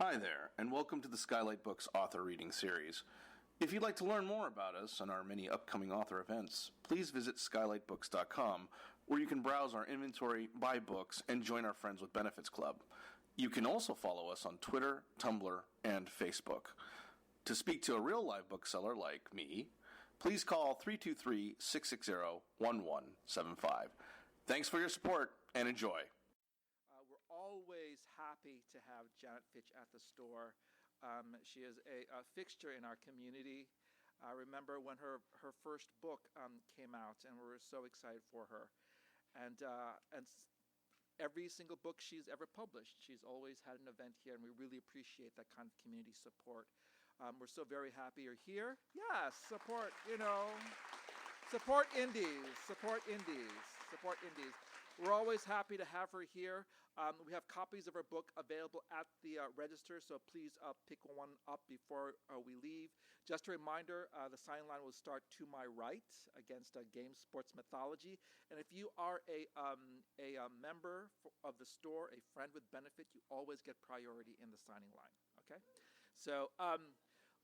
Hi there, and welcome to the Skylight Books author reading series. If you'd like to learn more about us and our many upcoming author events, please visit skylightbooks.com, where you can browse our inventory, buy books, and join our Friends with Benefits Club. You can also follow us on Twitter, Tumblr, and Facebook. To speak to a real live bookseller like me, please call 323-660-1175. Thanks for your support, and enjoy. We're always happy to have Janet Fitch at the store. She is a fixture in our community. I remember when her first book came out, and we were so excited for her. And every single book she's ever published, she's always had an event here, and we really appreciate that kind of community support. We're so very happy you're here. Yes, support indies, support indies, support indies. We're always happy to have her here. We have copies of her book available at the register, so please pick one up before we leave. Just a reminder, the sign line will start to my right against game sports mythology. And if you are a member of the store, a friend with benefit, you always get priority in the signing line, okay? So,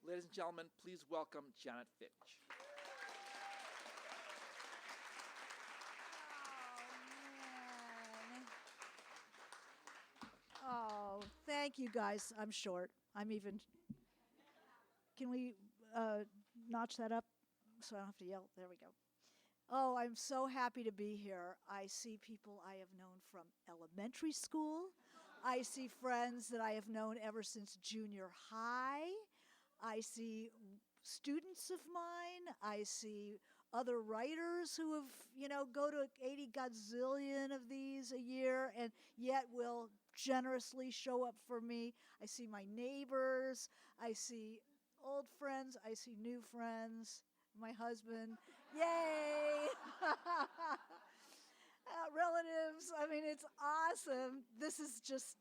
ladies and gentlemen, please welcome Janet Fitch. Oh, thank you guys. I'm short. Can we notch that up so I don't have to yell? There we go. Oh, I'm so happy to be here. I see people I have known from elementary school. I see friends that I have known ever since junior high. I see students of mine. I see other writers who have, go to 80 gazillion of these a year and yet will generously show up for me. I see my neighbors. I see old friends. I see new friends. My husband. Yay! Relatives. I mean, it's awesome. This is just,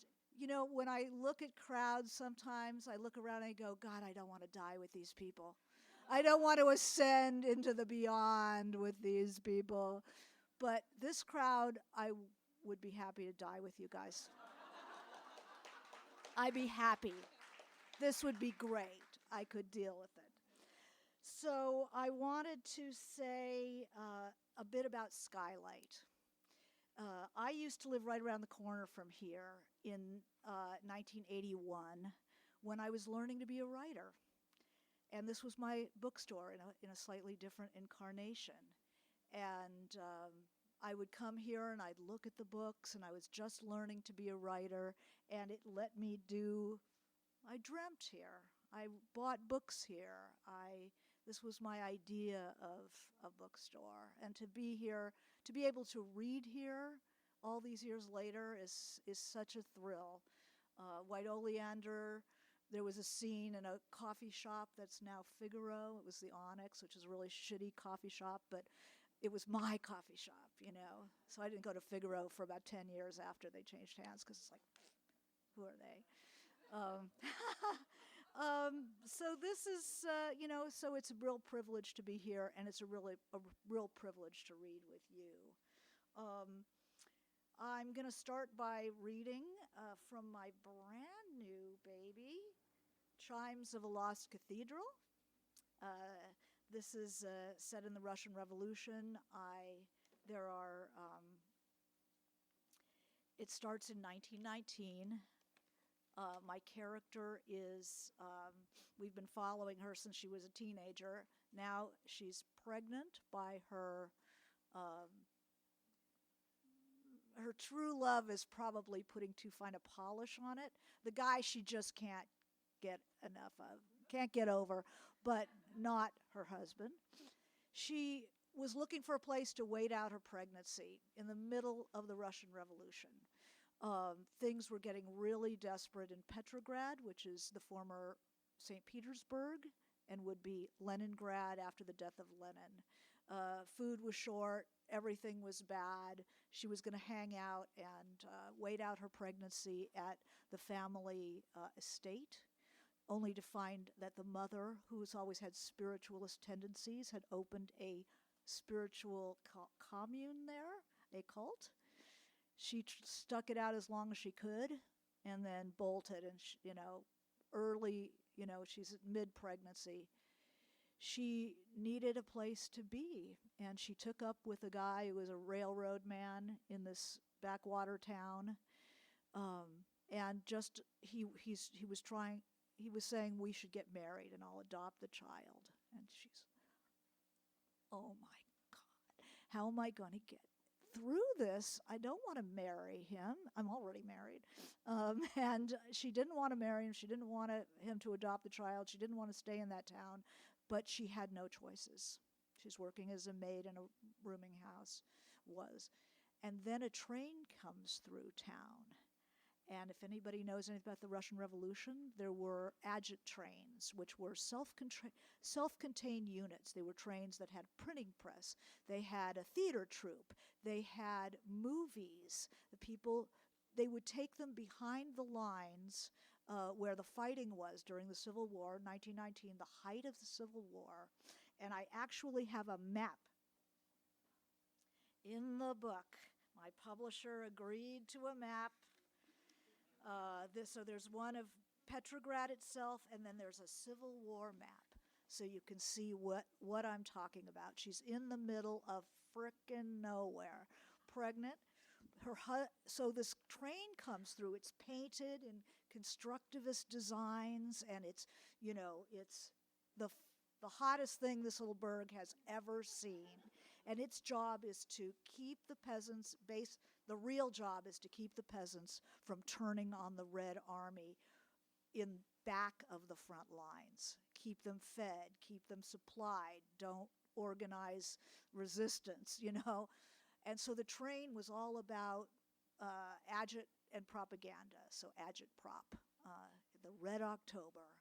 when I look at crowds sometimes, I look around and I go, God, I don't want to die with these people. I don't want to ascend into the beyond with these people. But this crowd, I would be happy to die with you guys. I'd be happy. This would be great. I could deal with it. So I wanted to say a bit about Skylight. I used to live right around the corner from here in 1981 when I was learning to be a writer. And this was my bookstore in a slightly different incarnation. And I would come here and I'd look at the books, and I was just learning to be a writer, and it let me I dreamt here. I bought books here. This was my idea of a bookstore. And to be here, to be able to read here all these years later is such a thrill. White Oleander. There was a scene in a coffee shop that's now Figaro. It was the Onyx, which is a really shitty coffee shop, but it was my coffee shop, So I didn't go to Figaro for about 10 years after they changed hands, because it's like, who are they? So this is, so it's a real privilege to be here, and it's a real privilege to read with you. I'm going to start by reading from my brand new baby, Chimes of a Lost Cathedral. This is set in the Russian Revolution. It starts in 1919. My character is, we've been following her since she was a teenager. Now she's pregnant by her true love is probably putting too fine a polish on it. The guy she just can't get enough of, can't get over, but not her husband. She was looking for a place to wait out her pregnancy in the middle of the Russian Revolution. Things were getting really desperate in Petrograd, which is the former St. Petersburg and would be Leningrad after the death of Lenin. Food was short. Everything was bad. She was going to hang out and wait out her pregnancy at the family estate, only to find that the mother, who has always had spiritualist tendencies, had opened a spiritual commune there, a cult. She stuck it out as long as she could, and then bolted, and early, she's mid-pregnancy. She needed a place to be, and she took up with a guy who was a railroad man in this backwater town, and just he was saying, we should get married and I'll adopt the child. And she's, oh my God, how am I going to get through this? I don't want to marry him. I'm already married. And she didn't want to marry him. She didn't want him to adopt the child. She didn't want to stay in that town, but she had no choices. She's working as a maid in a rooming house, and then a train comes through town. And if anybody knows anything about the Russian Revolution, there were adjut trains, which were self-contained units. They were trains that had a printing press. They had a theater troupe. They had movies. They would take them behind the lines where the fighting was during the Civil War, 1919, the height of the Civil War. And I actually have a map in the book. My publisher agreed to a map. So there's one of Petrograd itself, and then there's a Civil War map, so you can see what I'm talking about. She's in the middle of frickin' nowhere, pregnant. So this train comes through. It's painted in constructivist designs, and it's the hottest thing this little burg has ever seen. And its job is to keep the peasants the real job is to keep the peasants from turning on the Red Army in back of the front lines. Keep them fed, keep them supplied, don't organize resistance, And so the train was all about adjut and propaganda, so adjut-prop, the Red October.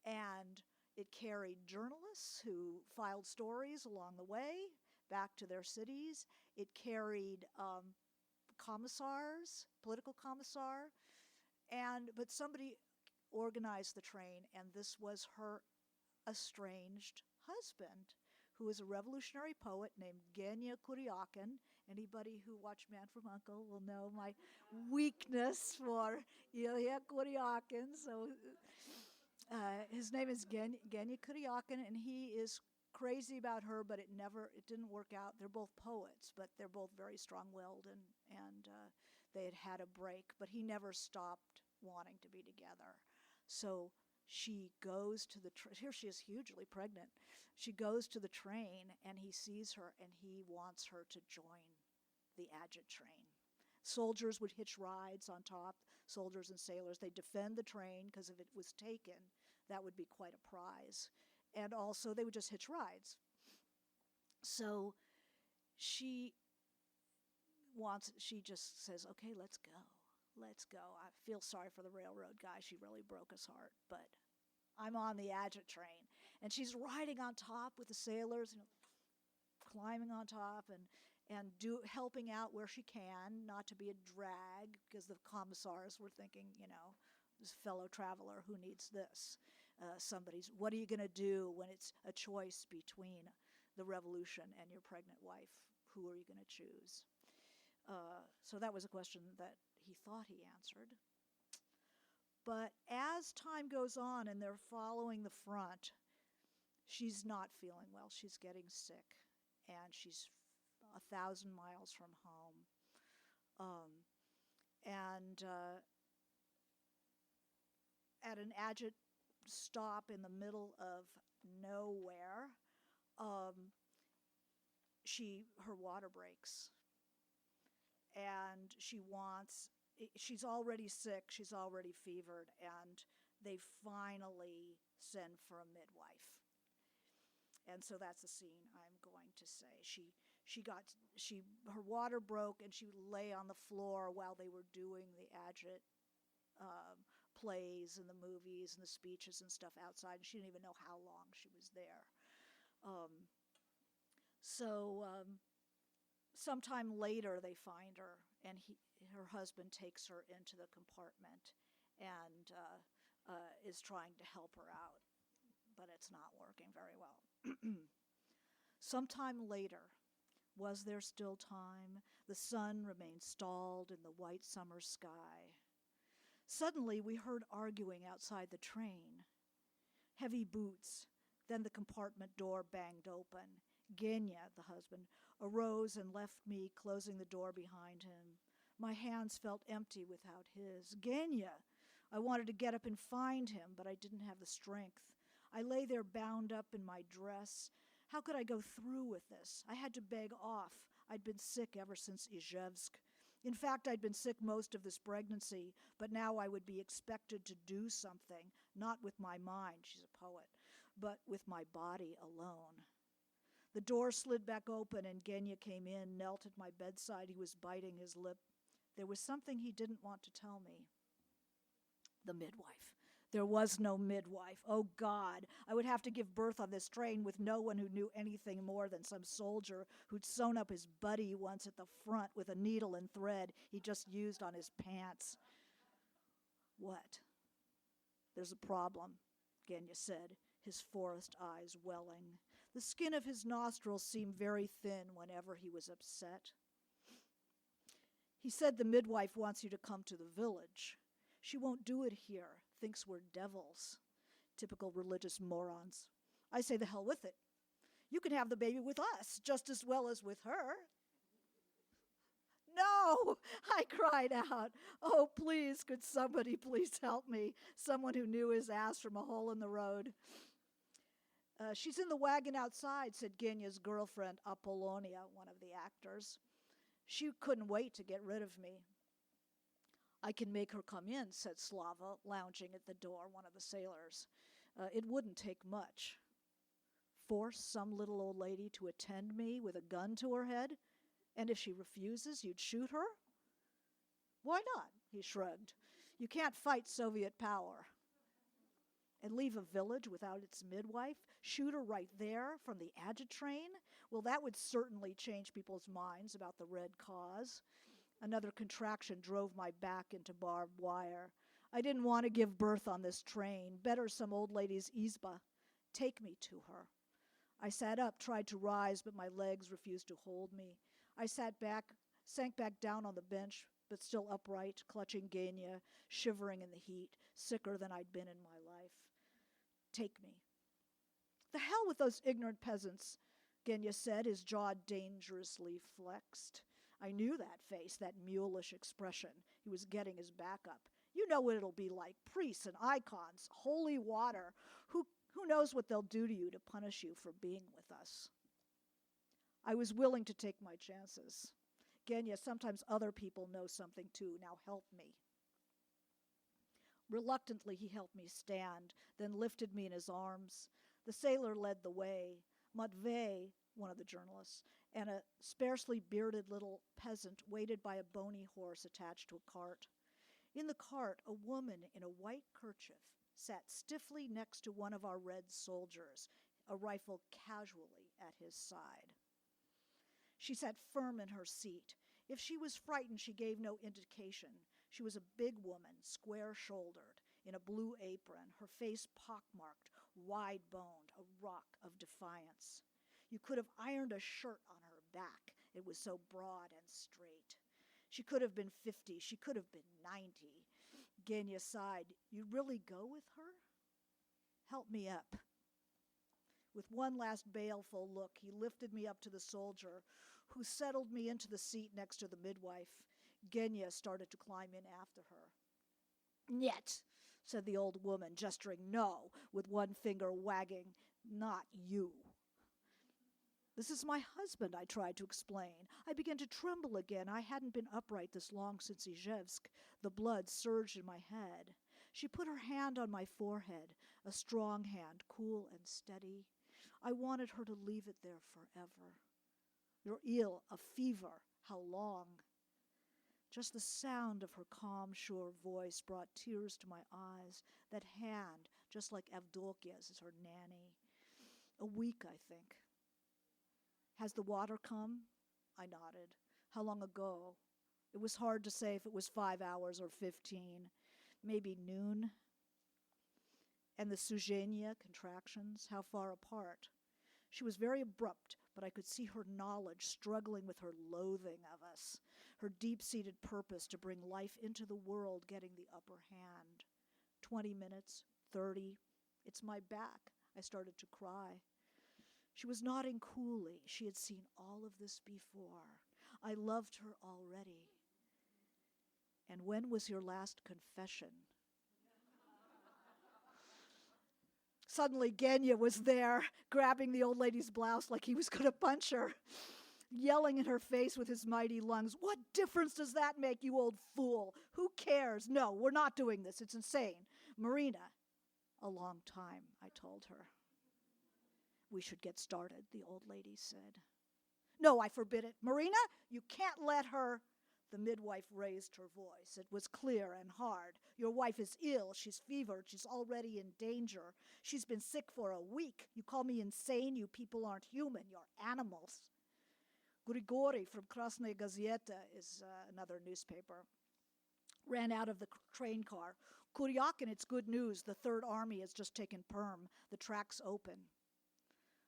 And it carried journalists who filed stories along the way back to their cities. It carried commissars, political commissar, but somebody organized the train, and this was her estranged husband, who is a revolutionary poet named Genya Kuryakin. Anybody who watched Man from U.N.C.L.E. will know my weakness for Ilya Kuryakin. So his name is Genya Kuryakin, and he is crazy about her, but it didn't work out. They're both poets, but they're both very strong-willed, and they had a break, but he never stopped wanting to be together. So she goes to here she is hugely pregnant. She goes to the train, and he sees her, and he wants her to join the adjut train. Soldiers would hitch rides on top, soldiers and sailors. They'd defend the train, because if it was taken, that would be quite a prize. And also, they would just hitch rides. So she just says, okay, let's go. I feel sorry for the railroad guy. She really broke his heart, but I'm on the adjut train. And she's riding on top with the sailors, climbing on top and helping out where she can, not to be a drag, because the commissars were thinking, this fellow traveler, who needs this? What are you going to do when it's a choice between the revolution and your pregnant wife? Who are you going to choose? So that was a question that he thought he answered. But as time goes on and they're following the front, she's not feeling well. She's getting sick, and she's 1,000 miles from home. At an adjut stop in the middle of nowhere, her water breaks, and she's already sick, she's already fevered, and they finally send for a midwife. And so that's the scene I'm going to say. Her water broke, and she would lay on the floor while they were doing the adjut plays and the movies and the speeches and stuff outside. She didn't even know how long she was there. Sometime later they find her, and her husband takes her into the compartment and is trying to help her out, but it's not working very well. Sometime later, was there still time? The sun remained stalled in the white summer sky. Suddenly, we heard arguing outside the train. Heavy boots. Then the compartment door banged open. Genya, the husband, arose and left me, closing the door behind him. My hands felt empty without his. Genya! I wanted to get up and find him, but I didn't have the strength. I lay there bound up in my dress. How could I go through with this? I had to beg off. I'd been sick ever since Izhevsk. In fact, I'd been sick most of this pregnancy, but now I would be expected to do something, not with my mind, she's a poet, but with my body alone. The door slid back open and Genya came in, knelt at my bedside. He was biting his lip. There was something he didn't want to tell me. The midwife. There was no midwife. Oh, God, I would have to give birth on this train with no one who knew anything more than some soldier who'd sewn up his buddy once at the front with a needle and thread he just used on his pants. What? There's a problem, Genya said, his forest eyes welling. The skin of his nostrils seemed very thin whenever he was upset. He said the midwife wants you to come to the village. She won't do it here. Thinks we're devils. Typical religious morons. I say the hell with it. You can have the baby with us just as well as with her. No, I cried out. Oh, please, could somebody please help me? Someone who knew his ass from a hole in the road. She's in the wagon outside, said Genya's girlfriend, Apollonia, one of the actors. She couldn't wait to get rid of me. I can make her come in, said Slava, lounging at the door, one of the sailors. It wouldn't take much. Force some little old lady to attend me with a gun to her head? And if she refuses, you'd shoot her? Why not? He shrugged. You can't fight Soviet power. And leave a village without its midwife? Shoot her right there from the Agit train? Well, that would certainly change people's minds about the Red Cause. Another contraction drove my back into barbed wire. I didn't want to give birth on this train. Better some old lady's izba. Take me to her. I sat up, tried to rise, but my legs refused to hold me. I sank back down on the bench, but still upright, clutching Genya, shivering in the heat, sicker than I'd been in my life. Take me. The hell with those ignorant peasants, Genya said, his jaw dangerously flexed. I knew that face, that mulish expression. He was getting his back up. You know what it'll be like. Priests and icons, holy water. Who knows what they'll do to you to punish you for being with us? I was willing to take my chances. Genya, sometimes other people know something too. Now help me. Reluctantly, he helped me stand, then lifted me in his arms. The sailor led the way. Matvey, one of the journalists, and a sparsely bearded little peasant waited by a bony horse attached to a cart. In the cart, a woman in a white kerchief sat stiffly next to one of our red soldiers, a rifle casually at his side. She sat firm in her seat. If she was frightened, she gave no indication. She was a big woman, square-shouldered, in a blue apron, her face pockmarked, wide-boned, a rock of defiance. You could have ironed a shirt on her back. It was so broad and straight. She could have been 50. She could have been 90. Genya sighed. You'd really go with her? Help me up. With one last baleful look, he lifted me up to the soldier, who settled me into the seat next to the midwife. Genya started to climb in after her. Niet, said the old woman, gesturing no, with one finger wagging. Not you. This is my husband, I tried to explain. I began to tremble again. I hadn't been upright this long since Izhevsk. The blood surged in my head. She put her hand on my forehead, a strong hand, cool and steady. I wanted her to leave it there forever. You're ill, a fever. How long? Just the sound of her calm, sure voice brought tears to my eyes. That hand, just like Avdokya's, is her nanny. A week, I think. Has the water come? I nodded. How long ago? It was hard to say if it was 5 hours or 15. Maybe noon. And the Suzhenia contractions, how far apart? She was very abrupt, but I could see her knowledge struggling with her loathing of us. her deep-seated purpose to bring life into the world getting the upper hand. 20 minutes, 30, it's my back. I started to cry. She was nodding coolly. She had seen all of this before. I loved her already. And when was your last confession? Suddenly, Genya was there, grabbing the old lady's blouse like he was going to punch her, yelling in her face with his mighty lungs, "What difference does that make, you old fool? Who cares? No, we're not doing this. It's insane. Marina." "A long time," I told her. "We should get started," the old lady said. "No, I forbid it. Marina, you can't let her." The midwife raised her voice. It was clear and hard. "Your wife is ill. She's fevered. She's already in danger. She's been sick for a week. You call me insane? You people aren't human. You're animals." Grigori from Krasnaya Gazeta is another newspaper. Ran out of the train car. "Kuryakin, it's good news. The Third Army has just taken Perm. The track's open."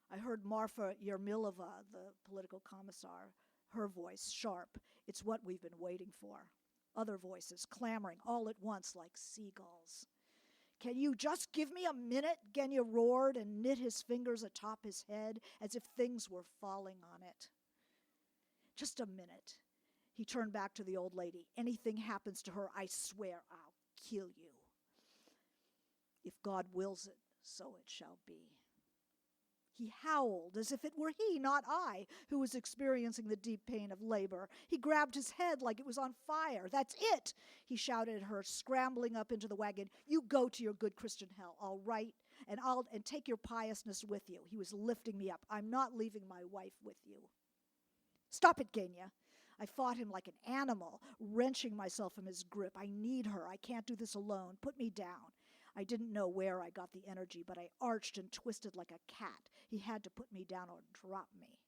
I heard Marfa Yermilova, the political commissar, her voice sharp. "It's what we've been waiting for." Other voices clamoring all at once like seagulls. "Can you just give me a minute?" Genya roared and knit his fingers atop his head as if things were falling on it. "Just a minute." He turned back to the old lady. "Anything happens to her, I swear I'll kill you. If God wills it, so it shall be." He howled as if it were he, not I, who was experiencing the deep pain of labor. He grabbed his head like it was on fire. "That's it," he shouted at her, scrambling up into the wagon. "You go to your good Christian hell, all right? And take your piousness with you." He was lifting me up. "I'm not leaving my wife with you." "Stop it, Genya." I fought him like an animal, wrenching myself from his grip. "I need her. I can't do this alone. Put me down." I didn't know where I got the energy, but I arched and twisted like a cat. He had to put me down or drop me.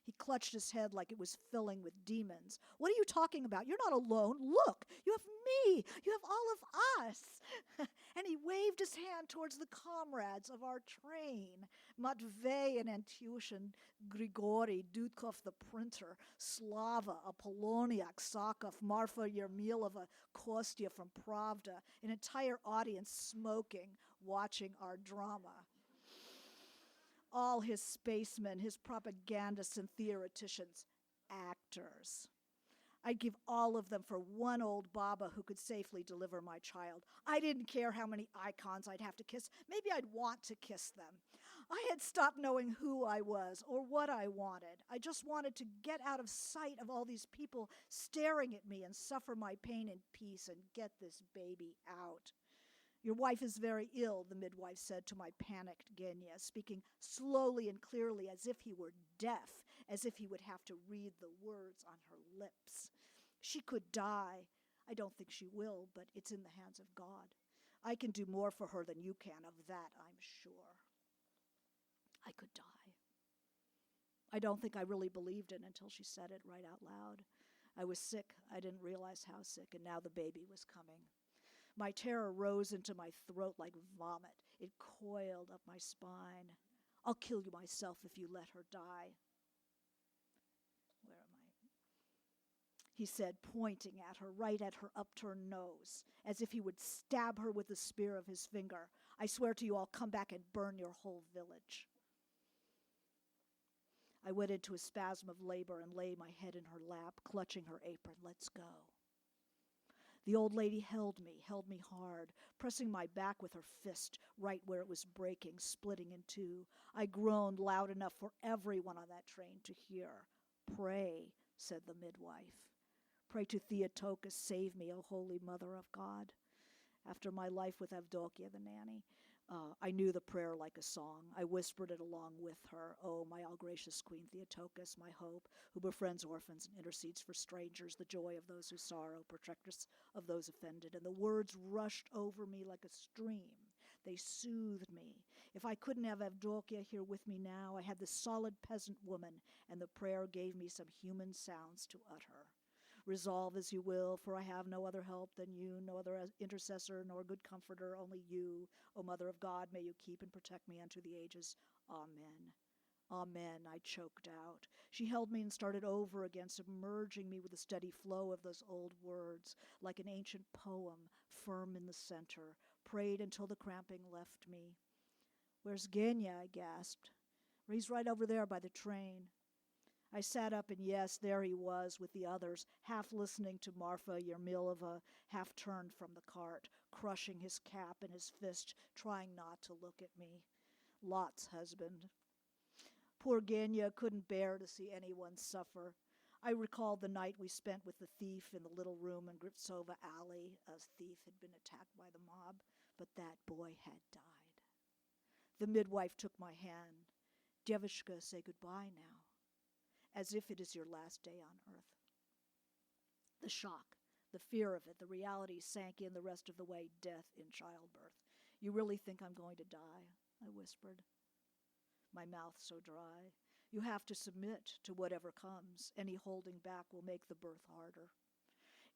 He clutched his head like it was filling with demons. "What are you talking about? You're not alone. Look, you have me. You have all of us." And he waved his hand towards the comrades of our train. Matvey and Antyushin, Grigori, Dudkov the printer, Slava, Apolloniak, Sakov, Marfa Yermilova, Kostya from Pravda, an entire audience smoking, watching our drama. All his spacemen, his propagandists and theoreticians, actors. I'd give all of them for one old Baba who could safely deliver my child. I didn't care how many icons I'd have to kiss. Maybe I'd want to kiss them. I had stopped knowing who I was or what I wanted. I just wanted to get out of sight of all these people staring at me and suffer my pain in peace and get this baby out. "Your wife is very ill," the midwife said to my panicked Genya, speaking slowly and clearly as if he were deaf, as if he would have to read the words on her lips. "She could die. I don't think she will, but it's in the hands of God. I can do more for her than you can, of that I'm sure." I could die. I don't think I really believed it until she said it right out loud. I was sick. I didn't realize how sick, and now the baby was coming. My terror rose into my throat like vomit. It coiled up my spine. "I'll kill you myself if you let her die." "Where am I?" he said, pointing at her, right at her upturned nose, as if he would stab her with the spear of his finger. "I swear to you I'll come back and burn your whole village." I went into a spasm of labor and lay my head in her lap, clutching her apron. "Let's go." The old lady held me hard, pressing my back with her fist, right where it was breaking, splitting in two. I groaned loud enough for everyone on that train to hear. "Pray," said the midwife. "Pray to Theotokos, save me, O Holy Mother of God." After my life with Avdokia, the nanny, I knew the prayer like a song. I whispered it along with her. "Oh, my all-gracious Queen Theotokos, my hope, who befriends orphans and intercedes for strangers, the joy of those who sorrow, protectress of those offended." And the words rushed over me like a stream. They soothed me. If I couldn't have Avdokia here with me now, I had the solid peasant woman, and the prayer gave me some human sounds to utter. "Resolve as you will, for I have no other help than you, no other intercessor nor good comforter, only you. O Mother of God, may you keep and protect me unto the ages. Amen." Amen, I choked out. She held me and started over again, submerging me with a steady flow of those old words, like an ancient poem, firm in the center, prayed until the cramping left me. Where's Genya? I gasped. He's right over there by the train. I sat up, and yes, there he was with the others, half listening to Marfa Yermilova, half turned from the cart, crushing his cap in his fist, trying not to look at me. Lot's husband. Poor Genya couldn't bear to see anyone suffer. I recalled the night we spent with the thief in the little room in Gritsova Alley. A thief had been attacked by the mob, but that boy had died. The midwife took my hand. Devishka, say goodbye now, as if it is your last day on earth. The shock, the fear of it, the reality sank in the rest of the way, death in childbirth. You really think I'm going to die? I whispered. My mouth so dry. You have to submit to whatever comes. Any holding back will make the birth harder.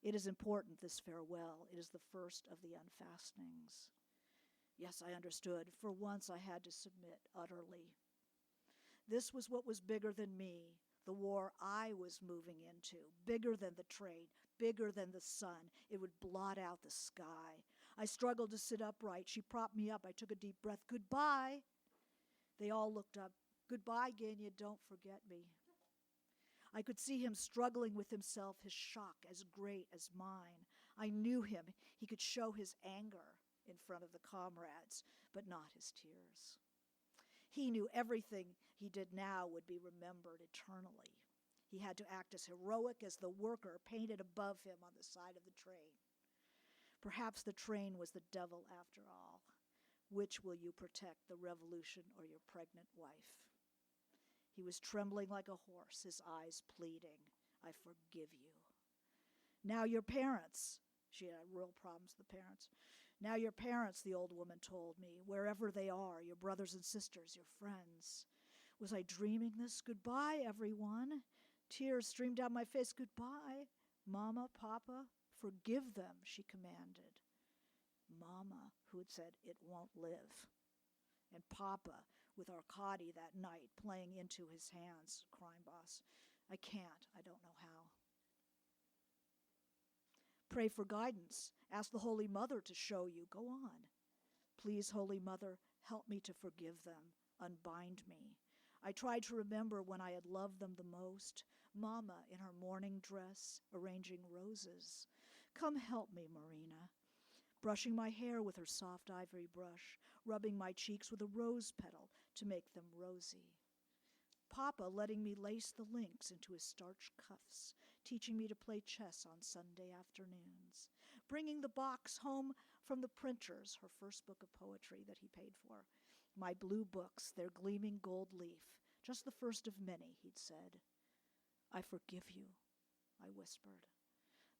It is important, this farewell. It is the first of the unfastenings. Yes, I understood. For once I had to submit utterly. This was what was bigger than me, the war I was moving into, bigger than the train, bigger than the sun. It would blot out the sky. I struggled to sit upright. She propped me up. I took a deep breath. Goodbye. They all looked up. Goodbye, Genya, don't forget me. I could see him struggling with himself, his shock as great as mine. I knew him. He could show his anger in front of the comrades, but not his tears. He knew everything he did now would be remembered eternally. He had to act as heroic as the worker painted above him on the side of the train. Perhaps the train was the devil after all. Which will you protect, the revolution or your pregnant wife? He was trembling like a horse, his eyes pleading. I forgive you. Now your parents. She had real problems with the parents. Now your parents, the old woman told me, wherever they are, your brothers and sisters, your friends. Was I dreaming this? Goodbye, everyone. Tears streamed down my face. Goodbye. Mama, Papa, forgive them, she commanded. Mama, who had said, it won't live. And Papa, with Arkady that night, playing into his hands, crime boss. I can't. I don't know how. Pray for guidance. Ask the Holy Mother to show you. Go on. Please, Holy Mother, help me to forgive them. Unbind me. I tried to remember when I had loved them the most. Mama in her mourning dress, arranging roses. Come help me, Marina. Brushing my hair with her soft ivory brush, rubbing my cheeks with a rose petal to make them rosy. Papa letting me lace the links into his starched cuffs, teaching me to play chess on Sunday afternoons, bringing the box home from the printer's, her first book of poetry that he paid for. My blue books, their gleaming gold leaf, just the first of many, he'd said. I forgive you, I whispered.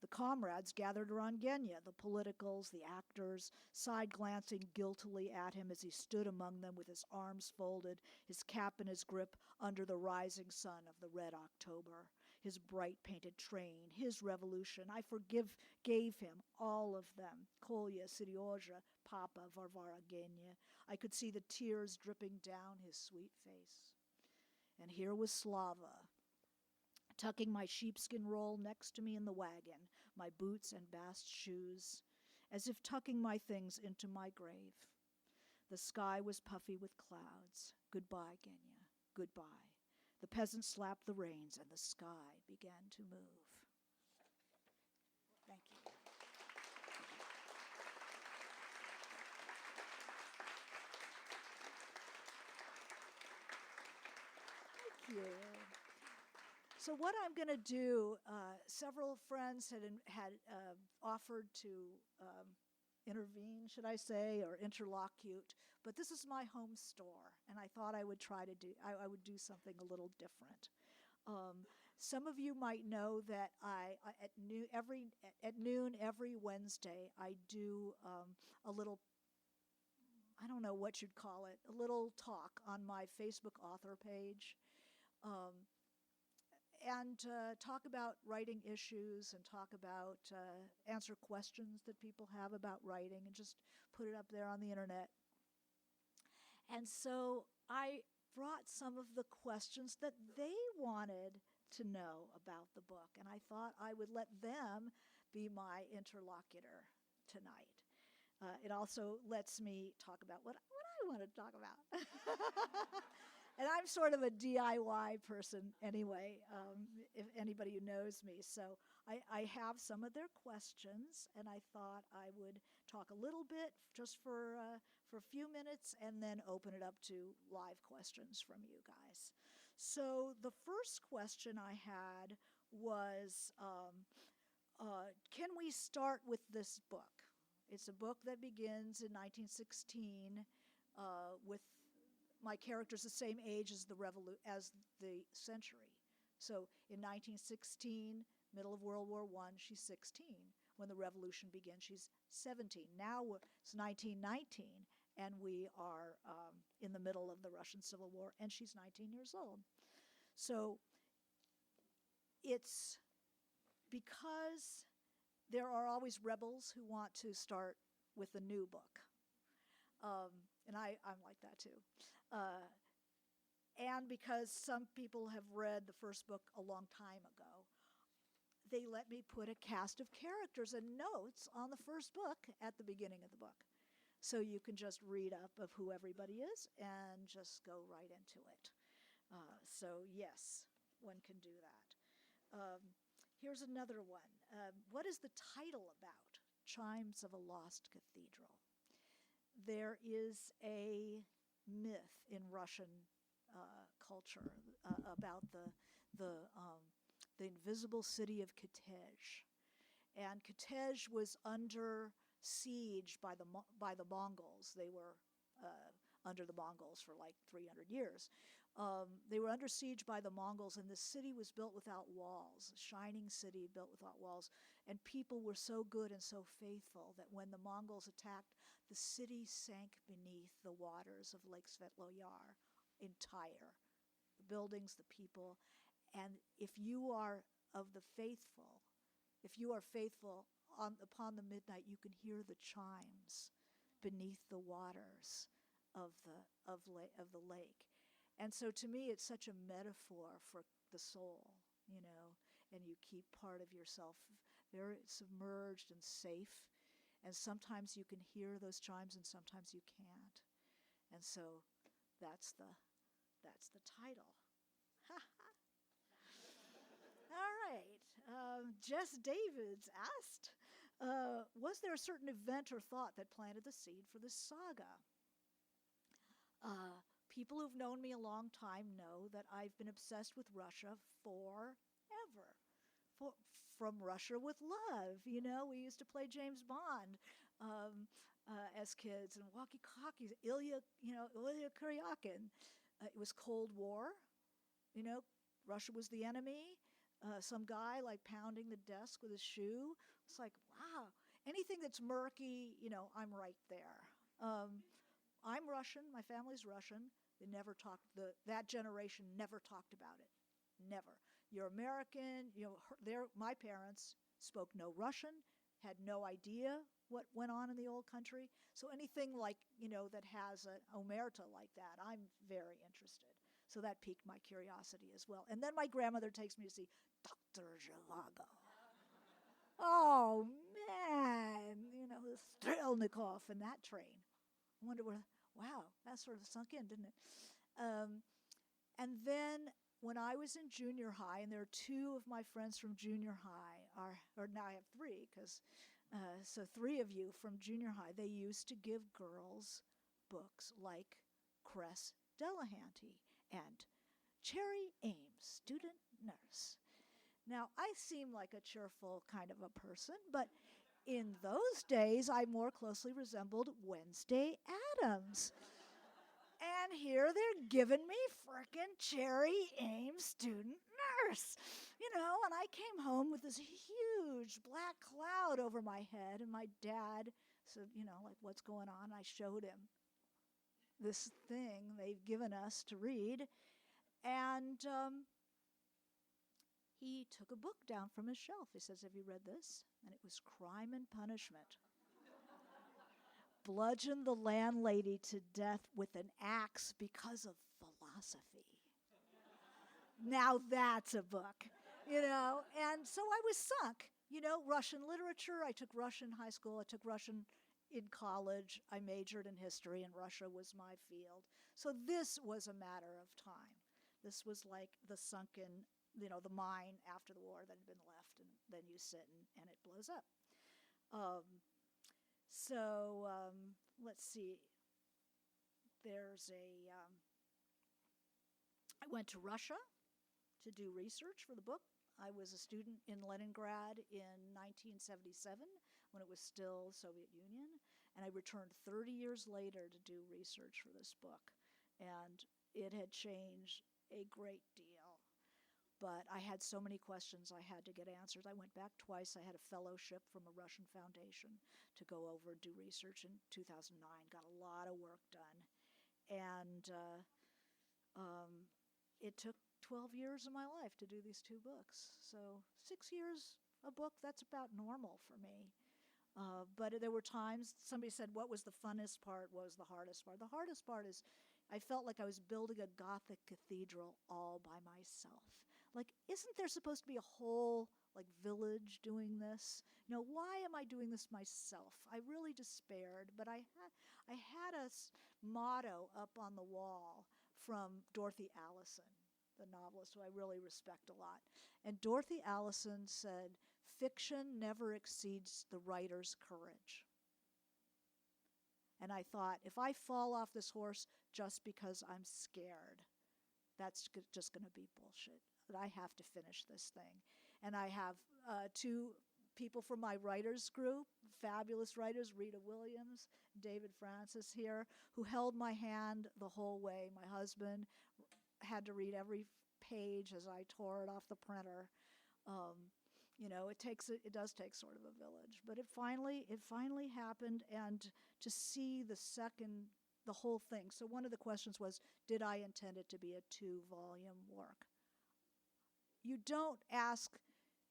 The comrades gathered around Genya, the politicals, the actors, side-glancing guiltily at him as he stood among them with his arms folded, his cap in his grip under the rising sun of the red October, his bright painted train, his revolution. I gave him all of them, Kolya, Seryoja, Papa, Varvara, Genya. I could see the tears dripping down his sweet face. And here was Slava, tucking my sheepskin roll next to me in the wagon, my boots and bast shoes, as if tucking my things into my grave. The sky was puffy with clouds. Goodbye, Genya, goodbye. The peasant slapped the reins, and the sky began to move. Thank you. Thank you. So what I'm going to do, several friends had offered to intervene, should I say, or interlocute, but this is my home store, and I thought I would I would do something a little different. Some of you might know that at noon every Wednesday I do a little, I don't know what you'd call it, a little talk on my Facebook author page. And talk about writing issues and talk about, answer questions that people have about writing and just put it up there on the internet. And so I brought some of the questions that they wanted to know about the book, and I thought I would let them be my interlocutor tonight. It also lets me talk about what I want to talk about. And I'm sort of a DIY person anyway, if anybody who knows me. So I have some of their questions, and I thought I would talk a little bit just for a few minutes and then open it up to live questions from you guys. So the first question I had was, can we start with this book? It's a book that begins in 1916 with my character's the same age as the century. So in 1916, middle of World War I, she's 16. When the revolution begins, she's 17. Now it's 1919, and we are in the middle of the Russian Civil War, and she's 19 years old. So it's because there are always rebels who want to start with a new book. And I'm like that too. And because some people have read the first book a long time ago, they let me put a cast of characters and notes on the first book at the beginning of the book. So you can just read up of who everybody is and just go right into it. So yes, one can do that. Here's another one. What is the title about? Chimes of a Lost Cathedral. There is a myth in Russian culture about the invisible city of Kitezh, and Kitezh was under siege by the Mongols. They were under the Mongols for like 300 years. They were under siege by the Mongols, and the city was built without walls, a shining city built without walls. And people were so good and so faithful that when the Mongols attacked, the city sank beneath the waters of Lake Svetloyar entire. The buildings, the people. And if you are of the faithful, if you are faithful upon the midnight, you can hear the chimes beneath the waters of the lake. And so to me, it's such a metaphor for the soul, you know, and you keep part of yourself very submerged and safe. And sometimes you can hear those chimes and sometimes you can't. And so that's the title. All right. Jess Davids asked, was there a certain event or thought that planted the seed for this saga? People who've known me a long time know that I've been obsessed with Russia forever. From Russia with Love, you know, we used to play James Bond as kids, and walkie-talkies, Ilya Kuryakin. It was Cold War, you know, Russia was the enemy. Some guy like pounding the desk with his shoe. It's like, wow, anything that's murky, you know, I'm right there. I'm Russian, my family's Russian. They never talked, that generation never talked about it, never. You're American, you know, my parents spoke no Russian, had no idea what went on in the old country. So anything like, you know, that has an omerta like that, I'm very interested. So that piqued my curiosity as well. And then my grandmother takes me to see Dr. Zhivago. Oh, man, you know, the Strelnikov and that train. I wonder wow, that sort of sunk in, didn't it? And then when I was in junior high, and there are two of my friends from junior high, or now I have three, so three of you from junior high, they used to give girls books like Cress Delahanty and Cherry Ames, Student Nurse. Now, I seem like a cheerful kind of a person, but in those days, I more closely resembled Wednesday Addams. And here they're giving me frickin' Cherry Ames, Student Nurse. You know, and I came home with this huge black cloud over my head, and my dad said, you know, like, what's going on? I showed him this thing they've given us to read, and he took a book down from his shelf. He says, have you read this? And it was Crime and Punishment. Bludgeon the landlady to death with an axe because of philosophy. philosophy. Now that's a book, And so I was sunk, Russian literature. I took Russian in high school. I took Russian in college. I majored in history, and Russia was my field. So this was a matter of time. This was like the sunken, the mine after the war that had been left, and then you sit and it blows up. Let's see. I went to Russia to do research for the book. I was a student in Leningrad in 1977 when it was still Soviet Union, and I returned 30 years later to do research for this book, and it had changed a great deal. But I had so many questions I had to get answered. I went back twice. I had a fellowship from a Russian foundation to go over and do research in 2009. Got a lot of work done. And it took 12 years of my life to do these 2 books. So 6 years a book, that's about normal for me. But there were times somebody said, what was the funnest part? What was the hardest part? The hardest part is I felt like I was building a Gothic cathedral all by myself. Like, isn't there supposed to be a whole village doing this? Why am I doing this myself? I really despaired, but I had a motto up on the wall from Dorothy Allison, the novelist who I really respect a lot. And Dorothy Allison said, "Fiction never exceeds the writer's courage." And I thought, if I fall off this horse just because I'm scared, that's just going to be bullshit. That I have to finish this thing. And I have 2 people from my writers group, fabulous writers, Rita Williams, David Francis here, who held my hand the whole way. My husband had to read every page as I tore it off the printer. It does take sort of a village, but it finally happened, and to see the whole thing. So one of the questions was, did I intend it to be a 2-volume work? You don't ask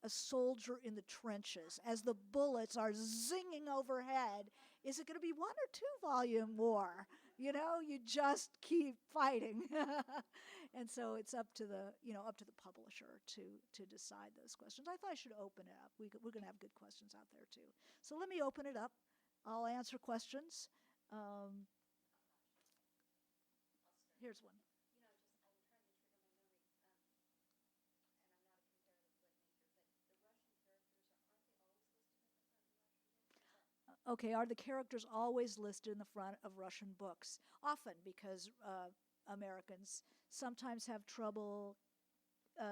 a soldier in the trenches as the bullets are zinging overhead, is it going to be 1 or 2-volume war? You just keep fighting. And so it's up to the publisher to decide those questions. I thought I should open it up. We're going to have good questions out there too. So let me open it up. I'll answer questions. Here's one. Okay, are the characters always listed in the front of Russian books? Often, because Americans sometimes have trouble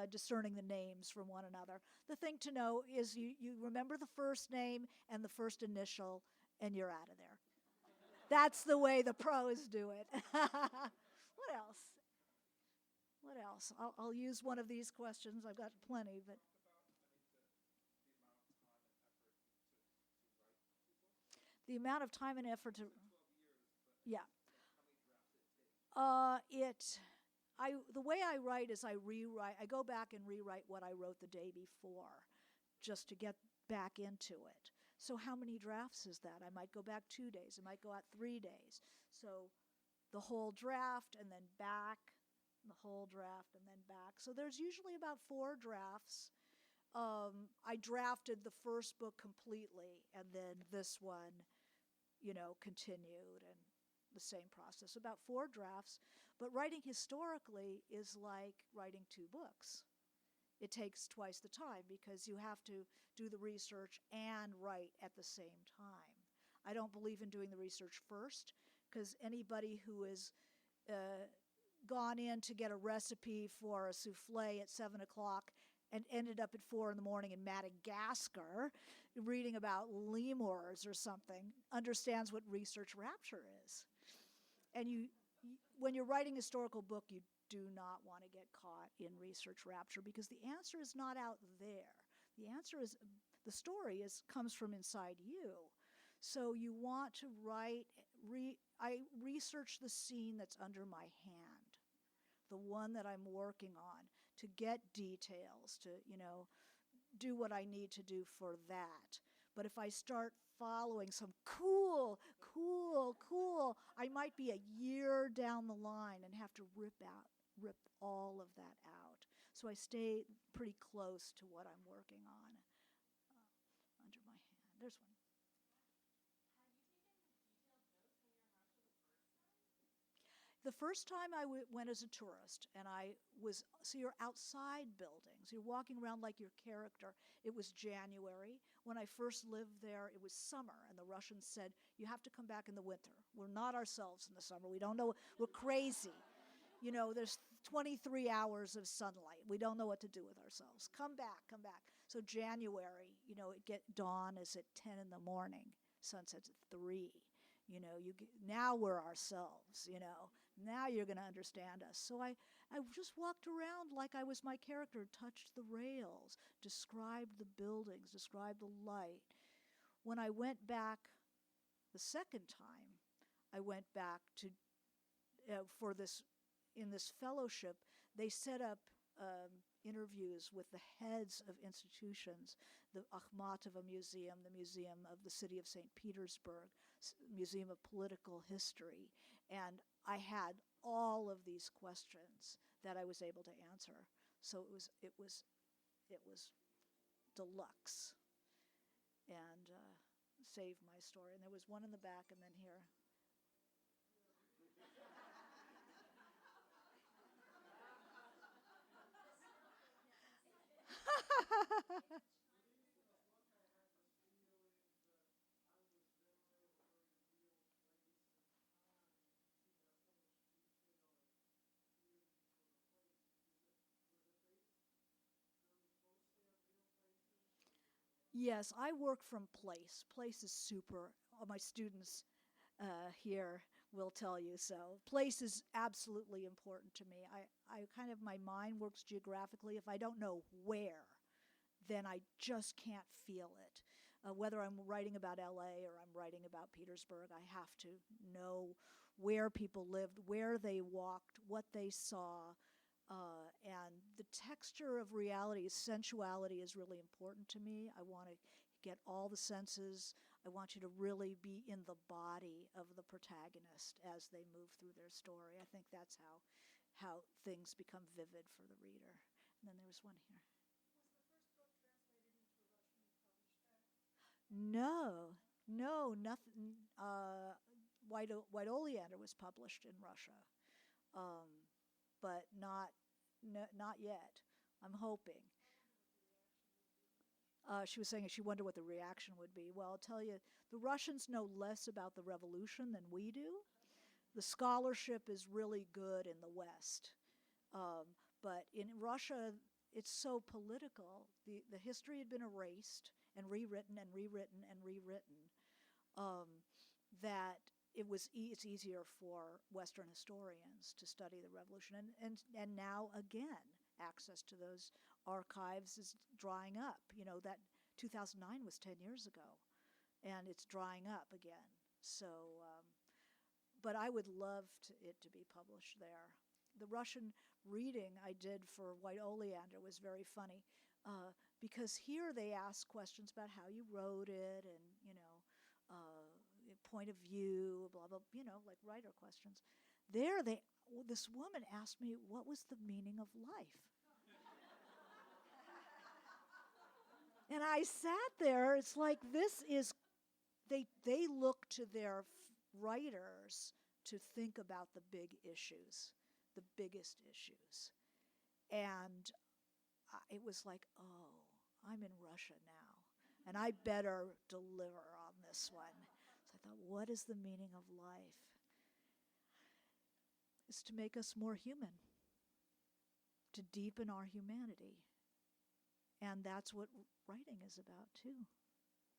discerning the names from one another. The thing to know is you remember the first name and the first initial, and you're out of there. That's the way the pros do it. What else? I'll use one of these questions. I've got plenty, but... The amount of time and effort to... Yeah. The way I write is I rewrite. I go back and rewrite what I wrote the day before, just to get back into it. So how many drafts is that? I might go back 2 days. I might go out 3 days. So the whole draft and then back, the whole draft and then back. So there's usually about 4 drafts. I drafted the first book completely, and then this one, continued, and the same process. About 4 drafts. But writing historically is like writing 2 books. It takes twice the time because you have to do the research and write at the same time. I don't believe in doing the research first, because anybody who has gone in to get a recipe for a souffle at 7 o'clock and ended up at 4 in the morning in Madagascar reading about lemurs or something understands what research rapture is. And when you're writing a historical book, you do not want to get caught in research rapture, because the answer is not out there. The answer is, the story comes from inside you. So you want to write, I research the scene that's under my hand, the one that I'm working on, to get details, to, do what I need to do for that. But if I start following some cool, I might be a year down the line and have to rip out rip all of that out. So I stay pretty close to what I'm working on under my hand. There's one. The first time I went as a tourist, and so you're outside buildings. You're walking around like your character. It was January. When I first lived there, it was summer, and the Russians said, you have to come back in the winter. We're not ourselves in the summer. We don't know. We're crazy. You know, there's 23 hours of sunlight. We don't know what to do with ourselves. Come back, come back. So January, dawn is at 10 in the morning. Sunset's at 3. Now we're ourselves, Now you're going to understand us. So I just walked around like I was my character, touched the rails, described the buildings, described the light. When I went back the second time, I went back to, in this fellowship, they set up interviews with the heads of institutions, the Akhmatova Museum, the Museum of the City of St. Petersburg, Museum of Political History, and I had all of these questions that I was able to answer. So it was deluxe, and saved my story. And there was one in the back, and then here. Yes, I work from place. Place is super. All my students here will tell you so. Place is absolutely important to me. My mind works geographically. If I don't know where, then I just can't feel it. Whether I'm writing about LA or I'm writing about Petersburg, I have to know where people lived, where they walked, what they saw. And the texture of reality, sensuality is really important to me. I want to get all the senses. I want you to really be in the body of the protagonist as they move through their story. I think that's how things become vivid for the reader. And then there was one here. No, nothing. White Oleander was published in Russia, but not yet. I'm hoping. She was saying she wondered what the reaction would be. Well, I'll tell you, the Russians know less about the revolution than we do. The scholarship is really good in the West, but in Russia, it's so political. The history had been erased and rewritten and rewritten and rewritten, that it's easier for Western historians to study the revolution. And now, again, access to those archives is drying up. That 2009 was 10 years ago, and it's drying up again. So, but I would love it to be published there. The Russian reading I did for White Oleander was very funny, because here they ask questions about how you wrote it and, point of view, blah, blah, like writer questions. There, this woman asked me, what was the meaning of life? And I sat there, it's like they look to their writers to think about the big issues, the biggest issues. And it was like, oh, I'm in Russia now, and I better deliver on this one. So I thought, what is the meaning of life? It's to make us more human, to deepen our humanity. And that's what writing is about, too.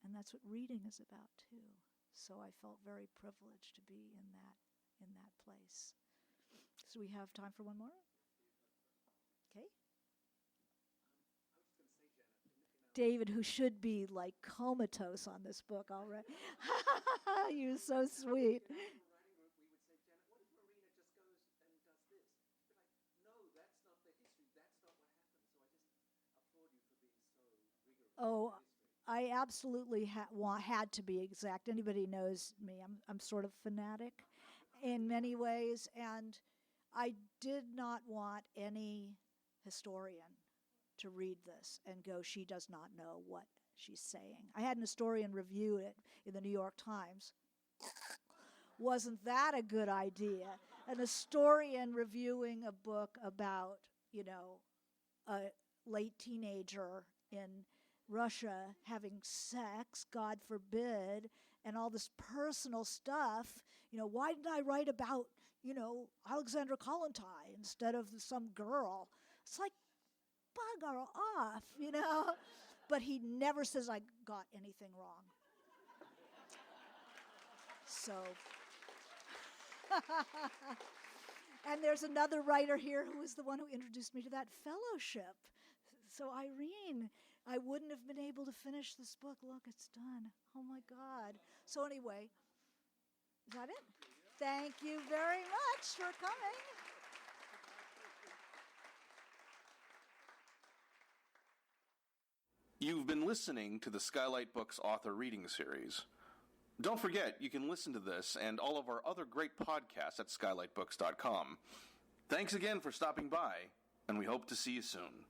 And that's what reading is about, too. So I felt very privileged to be in that place. So we have time for one more? Okay. David, who should be like comatose on this book already. You're so sweet. Oh, I absolutely had to be exact. Anybody knows me, I'm sort of fanatic in many ways, and I did not want any historian to read this and go, she does not know what she's saying. I had an historian review it in the New York Times. Wasn't that a good idea? An historian reviewing a book about, a late teenager in Russia having sex, God forbid, and all this personal stuff. Why didn't I write about, Alexandra Kollontai instead of some girl? It's like, bugger off, But he never says I got anything wrong. So, and there's another writer here who was the one who introduced me to that fellowship. So Irene, I wouldn't have been able to finish this book. Look, it's done. Oh my God. So anyway, is that it? Thank you very much for coming. You've been listening to the Skylight Books author reading series. Don't forget, you can listen to this and all of our other great podcasts at skylightbooks.com. Thanks again for stopping by, and we hope to see you soon.